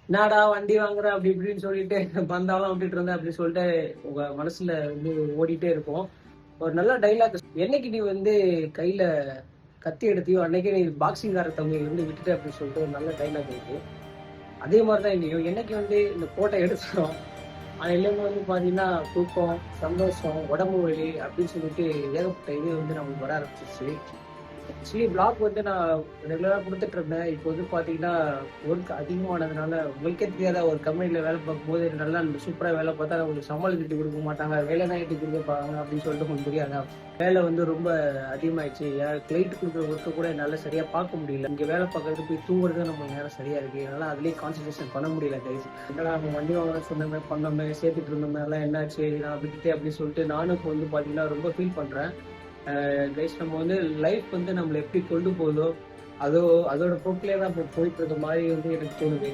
என்னடா வண்டி வாங்குற அப்படி இப்படின்னு சொல்லிட்டு பந்தாலாம் விட்டுட்டு இருந்தேன் அப்படின்னு சொல்லிட்டு உங்க மனசுல வந்து ஓடிட்டே இருக்கும். ஒரு நல்ல டைலாக், என்னைக்கு நீ வந்து கையில கத்தி எடுத்தியோ அன்னைக்கே நீ பாக்ஸிங் தம்பி வந்து விட்டுட்ட அப்படின்னு சொல்லிட்டு ஒரு நல்ல டைலாக் இருக்கு. அதே மாதிரிதான் இங்கேயும் என்னைக்கு வந்து இந்த கோட்டை எடுத்துட்டோம் அதுலேருந்து வந்து பாத்தீங்கன்னா தூக்கம், சந்தோஷம், உடம்பு வலி அப்படின்னு சொல்லிட்டு ஏகப்பட்ட இது வந்து நமக்கு வர ஆரம்பிச்சிருச்சு. ஆக்சுவலி பிளாக் வந்து நான் ரெகுலராக கொடுத்துட்டு இருந்தேன். இப்போ வந்து பார்த்தீங்கன்னா ஒர்க் அதிகமானதுனால உங்களுக்கே தெரியாத ஒரு கம்பெனியில் வேலை பார்க்கும்போது நல்லா சூப்பராக வேலை பார்த்தா உங்களுக்கு சம்பளம் கட்டி கொடுக்க மாட்டாங்க, வேலை தான் கட்டி கொடுப்பாங்க அப்படின்னு சொல்லிட்டு உங்களுக்கு தெரியாதா? வேலை வந்து ரொம்ப அதிகமாயிடுச்சு. கிளைண்ட் கொடுக்குற ஒர்க்கை கூட என்னால் சரியாக பார்க்க முடியல. இங்கே வேலை பார்க்கறது போய் தூங்குறது நம்ம நேரம் சரியாக இருக்குது. என்னால் அதுலேயே கான்சன்ட்ரேஷன் பண்ண முடியல கைஸ். என்னடா நம்ம வண்டி வாங்க சொன்னோமே பண்ணோமே சேர்த்துட்டு இருந்தோமே எல்லாம் என்னாச்சு நான் விட்டுட்டேன் அப்படின்னு சொல்லிட்டு நானும் இப்போ வந்து பார்த்தீங்கன்னா ரொம்ப ஃபீல் பண்ணுறேன். கைஸ் நம்ம வந்து லைஃப் வந்து நம்மளை எப்படி கொண்டு போகுதோ அதோட போக்கிலே தான் இப்போ போயிட்டு இருக்க மாதிரி வந்து எனக்கு தோணுது.